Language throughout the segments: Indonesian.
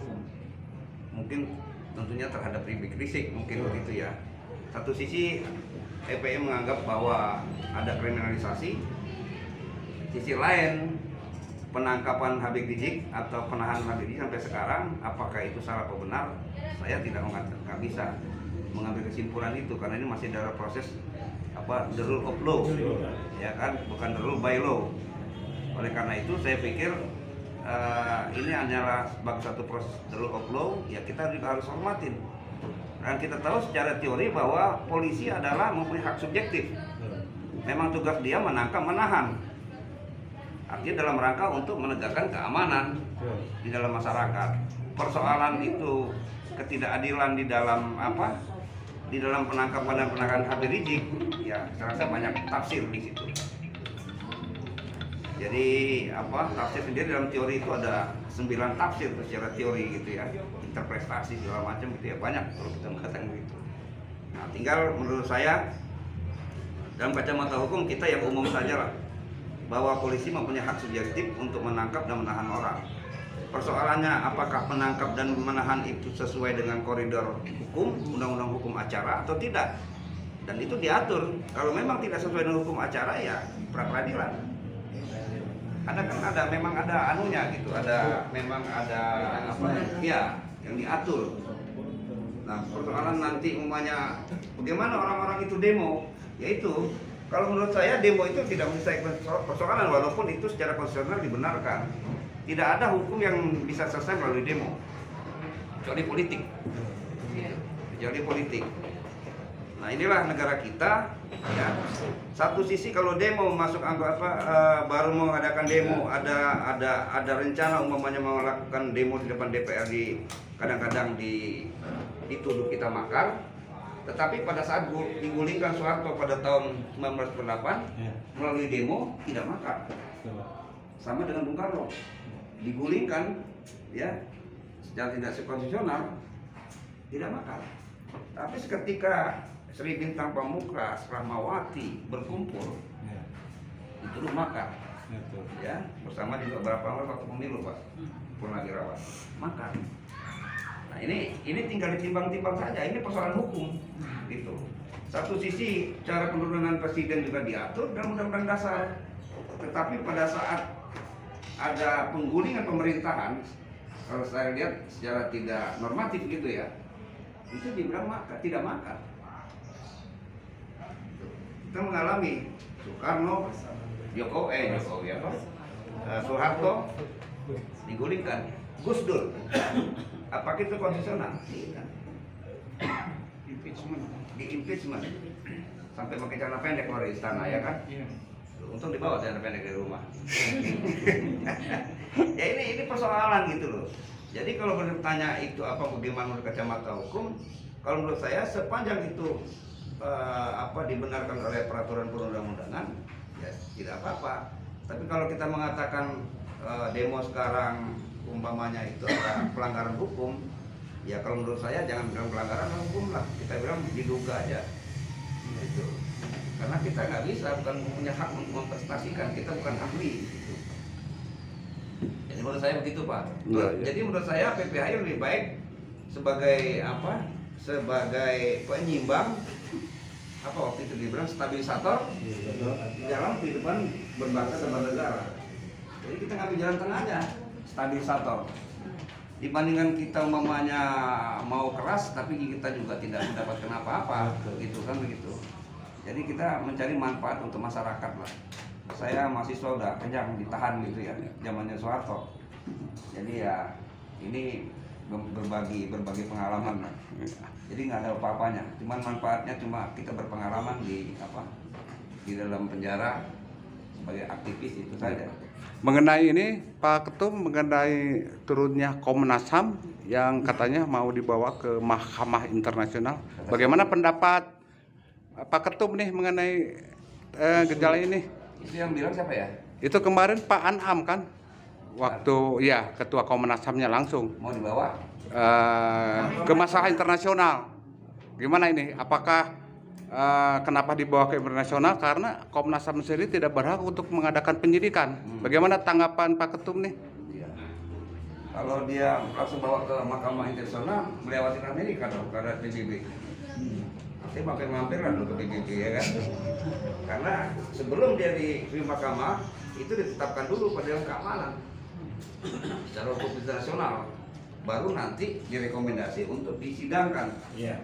hukum. Mungkin tentunya terhadap Rizik mungkin begitu ya. Satu sisi FPI menganggap bahwa ada kriminalisasi, sisi lain penangkapan Habib Rizik atau penahanan Habib Rizik sampai sekarang apakah itu salah atau benar, saya nggak bisa mengambil kesimpulan itu karena ini masih dalam proses the rule of law, ya kan, bukan the rule by law. Oleh karena itu saya pikir ini hanyalah sebagai satu proses the rule of law, ya kita juga harus hormatin. Dan kita tahu secara teori bahwa polisi adalah mempunyai hak subjektif. Memang tugas dia menangkap, menahan. Artinya dalam rangka untuk menegakkan keamanan di dalam masyarakat. Persoalan itu ketidakadilan di dalam di dalam penangkapan dan penahanan Habib Rizik, ya saya rasa banyak tafsir di situ. Jadi tafsir sendiri dalam teori itu ada 9 tafsir secara teori gitu ya, interpretasi segala macam gitu ya, banyak kalau kita mengatakan begitu. Nah, tinggal menurut saya dalam kacamata hukum kita yang umum saja lah, bahwa polisi mempunyai hak subjektif untuk menangkap dan menahan orang. Persoalannya apakah menangkap dan menahan itu sesuai dengan koridor hukum, undang-undang hukum acara atau tidak. Dan itu diatur. Kalau memang tidak sesuai dengan hukum acara ya pra peradilan. Memang ada anunya gitu, memang ada ya yang diatur. Nah, persoalan nanti umpamanya bagaimana orang-orang itu demo, yaitu kalau menurut saya demo itu tidak menyelesaikan persoalan walaupun itu secara konstitusional dibenarkan. Tidak ada hukum yang bisa selesai melalui demo, kecuali politik. Kecuali politik. Nah, inilah negara kita. Ya. Satu sisi kalau demo masuk baru mengadakan demo, ada rencana umpamanya melakukan demo di depan DPR, kadang-kadang dituduh kita makar. Tetapi pada saat digulingkan Soeharto pada tahun 1998 melalui demo tidak makar. Sama dengan Bung Karno, digulingkan ya secara tidak konstitusional tidak makar. Tapi seketika Sri Bintang Pamungkas, Rahmawati berkumpul, itu makar, ya bersama juga beberapa orang waktu pemilu Pak Purnawirawan, makar. Nah ini tinggal ditimbang-timbang saja, ini persoalan hukum, gitu. Satu sisi cara penurunan presiden juga diatur dalam undang-undang dasar, tetapi pada saat ada penggulingan pemerintahan, kalau saya lihat secara tidak normatif gitu ya, itu dibilang makar, tidak makar. Kita mengalami Soekarno, Jokowi Soeharto digulingkan, Gus Dur, apakah itu konstitusional? Tidak. Di impeachment sampai pakai celana pendek keluar dari istana ya kan? Untung dibawa celana pendek dari rumah. Ya ini persoalan gitu loh. Jadi kalau bertanya itu bagaimana menurut kacamata hukum, kalau menurut saya sepanjang itu dibenarkan oleh peraturan perundang-undangan, ya tidak apa-apa. Tapi kalau kita mengatakan demo sekarang umpamanya itu ada pelanggaran hukum, ya kalau menurut saya jangan bilang pelanggaran hukum lah, kita bilang diduga aja. Gitu. Karena kita nggak bisa, bukan punya hak untuk memprestasikan, kita bukan ahli. Gitu. Jadi menurut saya begitu Pak. Jadi menurut saya PPHI lebih baik sebagai sebagai penyimbang waktu itu dibilang stabilisator dalam kehidupan berbangsa dan bernegara. Jadi kita ngambil jalan tengahnya, stabilisator. Dibandingkan kita umpamanya mau keras tapi kita juga tidak mendapatkan apa-apa, gitu kan begitu. Jadi kita mencari manfaat untuk masyarakat lah. Saya mahasiswa udah kenyang ditahan gitu ya, zamannya Soeharto. Jadi ya ini berbagi pengalaman lah. Jadi nggak ada apa-apanya, cuman manfaatnya cuma kita berpengalaman di dalam penjara sebagai aktivis itu saja. Mengenai ini Pak Ketum, mengenai turunnya Komnas HAM yang katanya mau dibawa ke Mahkamah Internasional, bagaimana pendapat Pak Ketum nih mengenai gejala ini? Itu yang bilang siapa ya? Itu kemarin Pak An'am kan, waktu ya Ketua Komnas HAM-nya langsung mau dibawa ke masalah internasional. Gimana ini? Apakah kenapa dibawa ke internasional? Karena Komnas HAM sendiri tidak berhak untuk mengadakan penyidikan. Bagaimana tanggapan Pak Ketum nih? Kalau dia langsung bawa ke Mahkamah Internasional, melewati Amerika dong, karena PBB. Nanti mampir-mampir lah dulu ke PBB ya kan. Karena sebelum dia di Mahkamah, itu ditetapkan dulu pada Dewan Keamanan secara hukum internasional. Baru nanti direkomendasi untuk disidangkan. Iya.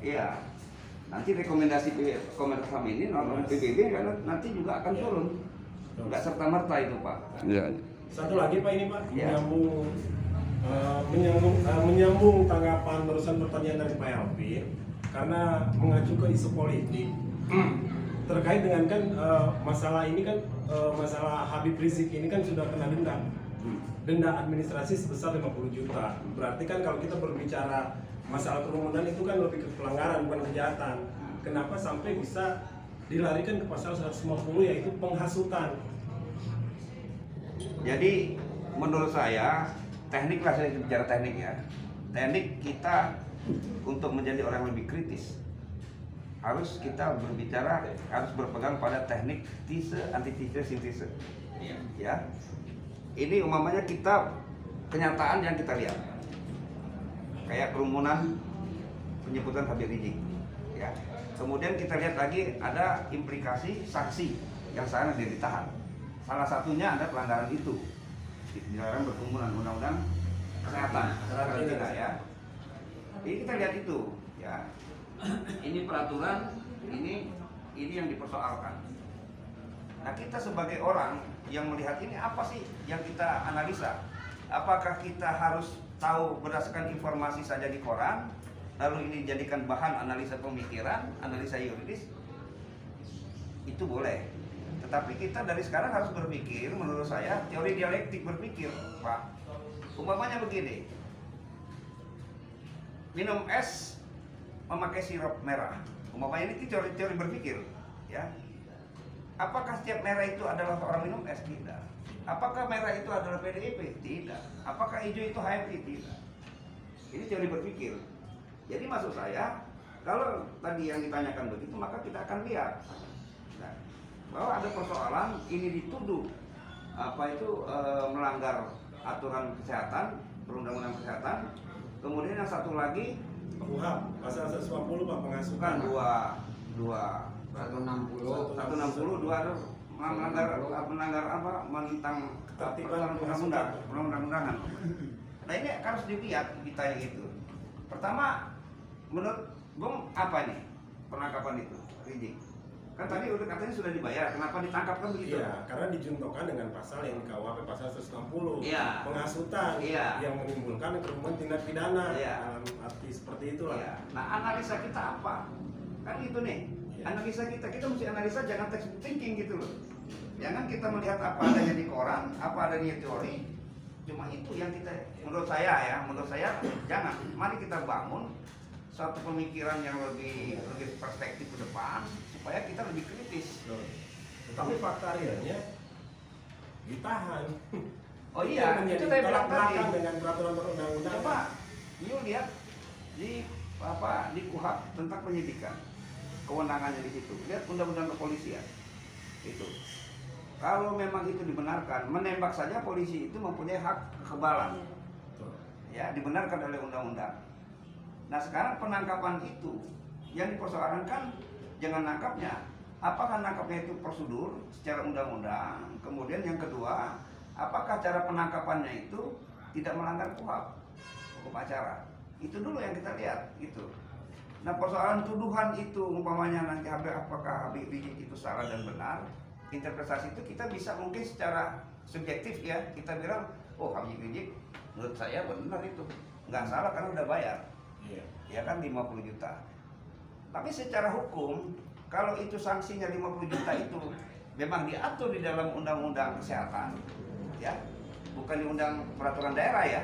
Iya. Nanti rekomendasi Komnas HAM ini non PBB karena nanti juga akan turun. Enggak serta-merta itu, Pak. Iya. Satu lagi Pak ini Pak, Ya. menyambung tanggapan barusan pertanyaan dari Pak Elvin karena mengacu ke isu politik terkait dengan kan masalah ini kan masalah Habib Rizik ini kan sudah kena denda administrasi sebesar 50 juta. Berarti kan kalau kita berbicara masalah kerumunan itu kan lebih ke pelanggaran bukan kejahatan. Kenapa sampai bisa dilarikan ke pasal 150 yaitu penghasutan? Jadi menurut saya teknik lah, saya bicara teknik ya. Teknik kita untuk menjadi orang lebih kritis harus kita berbicara, harus berpegang pada teknik tese, antitese, sintese. Ya. Ini umpamanya kita kenyataan yang kita lihat. Kayak kerumunan penyebutan Habib Rizik. Ya. Kemudian kita lihat lagi ada implikasi saksi yang sana ditahan. Salah satunya ada pelanggaran itu, dilarang berkerumunan, undang-undang kesehatan, karantina ya. Ini kita lihat itu, ya. Ini peraturan, ini yang dipersoalkan. Nah kita sebagai orang yang melihat ini apa sih yang kita analisa? Apakah kita harus tahu berdasarkan informasi saja di koran, lalu ini dijadikan bahan analisa pemikiran, analisa yuridis? Itu boleh. Tetapi kita dari sekarang harus berpikir, menurut saya, teori dialektik berpikir, Pak. Umpamanya begini, minum es memakai sirup merah. Umpamanya ini teori berpikir, ya. Apakah setiap merah itu adalah orang minum es? Tidak. Apakah merah itu adalah PDIP? Tidak. Apakah hijau itu HMI? Tidak. Ini teori berpikir. Jadi maksud saya, kalau tadi yang ditanyakan begitu, maka kita akan lihat. Nah, bahwa ada persoalan ini dituduh melanggar aturan kesehatan, perundang-undang kesehatan. Kemudian yang satu lagi KUHP pasal 150 Pak, penghasutan. bukan 160 melanggar apa, menentang Ketertiban perundang-undangan. Nah ini harus dilihat ditanya itu. Pertama, menurut Bung apa nih penangkapan itu Rizik? Kan tadi udah katanya sudah dibayar, kenapa ditangkap kan begitu? Iya, karena dijuntokan dengan pasal yang di KUHP pasal 160 Iya. penghasutan yang menimbulkan kerumunan tindak pidana dalam arti seperti itulah. Iya. Nah analisa kita apa? Kan itu nih, analisa kita mesti analisa jangan textbook thinking gitu loh. Jangan kita melihat apa adanya di koran, apa adanya teori. Cuma itu yang kita, menurut saya jangan. Mari kita bangun suatu pemikiran yang lebih perspektif ke depan supaya kita lebih kritis. Tapi fakta realnya ditahan. Oh iya, itu saya bilang tadi. Dengan peraturan perundang-undangan. Coba, you lihat di KUHP tentang penyidikan, kewenangannya di situ. Lihat undang-undang kepolisian itu. Kalau memang itu dibenarkan, menembak saja polisi itu mempunyai hak kekebalan. Ya, dibenarkan oleh undang-undang. Nah sekarang penangkapan itu yang dipersoalkan jangan nangkapnya. Apakah nangkapnya itu prosedur secara undang-undang? Kemudian yang kedua, apakah cara penangkapannya itu tidak melanggar KUHP, hukum acara? Itu dulu yang kita lihat gitu. Nah persoalan tuduhan itu umpamanya nanti apakah Habib Rizik itu salah dan benar, interpretasi itu kita bisa mungkin secara subjektif ya, kita bilang oh Habib Rizik menurut saya benar itu, nggak salah karena udah bayar. Ya kan 50 juta. Tapi secara hukum kalau itu sanksinya 50 juta itu memang diatur di dalam undang-undang kesehatan, ya, bukan di undang peraturan daerah ya.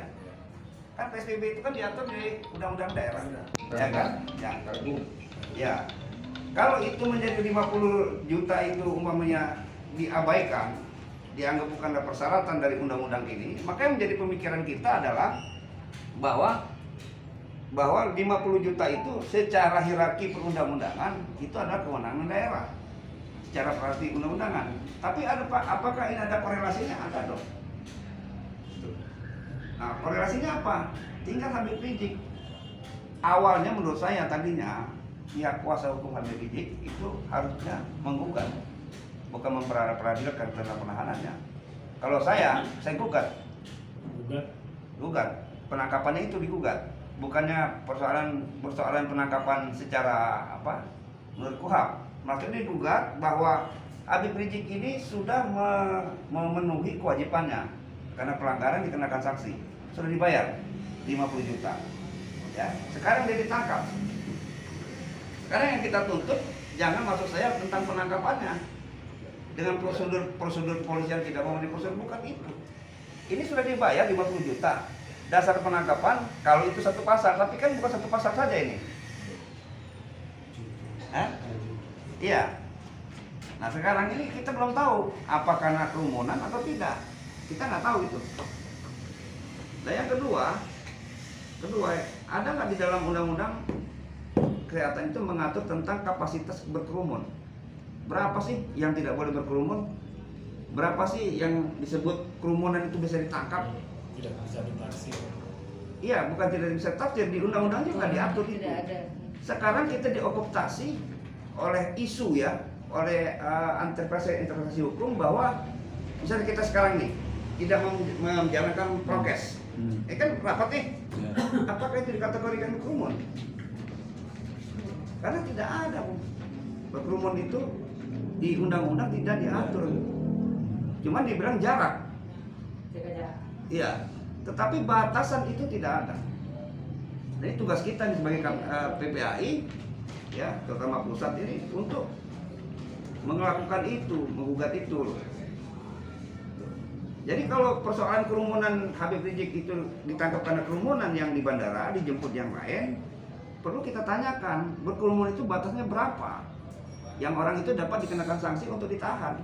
Kan PSBB itu kan diatur di undang-undang daerah, ya kan? Ya. Kalau itu menjadi 50 juta itu umpamanya diabaikan, dianggap bukanlah persyaratan dari undang-undang ini, maka yang menjadi pemikiran kita adalah bahwa 50 juta itu secara hierarki perundang-undangan itu adalah kewenangan daerah secara perarti undang-undangan. Tapi apakah ini ada korelasinya? Ada dong. Nah, korelasinya apa? Tinggal Habib Rizik. Awalnya menurut saya tadinya pihak kuasa hukum Habib Rizik itu harusnya menggugat, bukan memperadilatkan karena penahanannya. Kalau saya gugat. Gugat. Penangkapannya itu digugat. Bukannya persoalan penangkapan secara apa? Menurut KUHP. Maksudnya digugat bahwa Habib Rizik ini sudah memenuhi kewajibannya karena pelanggaran dikenakan sanksi. Sudah dibayar 50 juta. Ya, sekarang dia ditangkap. Sekarang yang kita tuntut jangan maksud saya tentang penangkapannya dengan prosedur polisi yang tidak memenuhi prosedur, bukan itu. Ini sudah dibayar 50 juta. Dasar penangkapan kalau itu satu pasal, tapi kan bukan satu pasal saja ini. Iya. Nah sekarang ini kita belum tahu apa karena kerumunan atau tidak. Kita nggak tahu itu. Dan yang kedua, ada nggak di dalam undang-undang kesehatan itu mengatur tentang kapasitas berkerumun? Berapa sih yang tidak boleh berkerumun? Berapa sih yang disebut kerumunan itu bisa ditangkap? Tidak bisa ditaksir. Iya, bukan tidak bisa tafsir, di undang-undang juga diatur itu. Sekarang kita diokuptasi oleh isu ya, oleh interpretasi hukum bahwa misalnya kita sekarang nih tidak menjalankan prokes, kan rapat nih, apakah itu dikategorikan kerumun? Karena tidak ada berkerumun itu di undang-undang tidak diatur, cuman dibilang jarak. Iya, tetapi batasan itu tidak ada. Jadi tugas kita nih sebagai PPAI, ya terutama pusat ini untuk melakukan itu, menggugat itu. Jadi kalau persoalan kerumunan Habib Rizik itu ditangkap karena kerumunan yang di bandara, dijemput yang lain, perlu kita tanyakan berkerumun itu batasnya berapa? Yang orang itu dapat dikenakan sanksi untuk ditahan.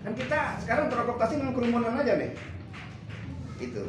Kan kita sekarang terokuptasi dengan kerumunan aja nih. Itu.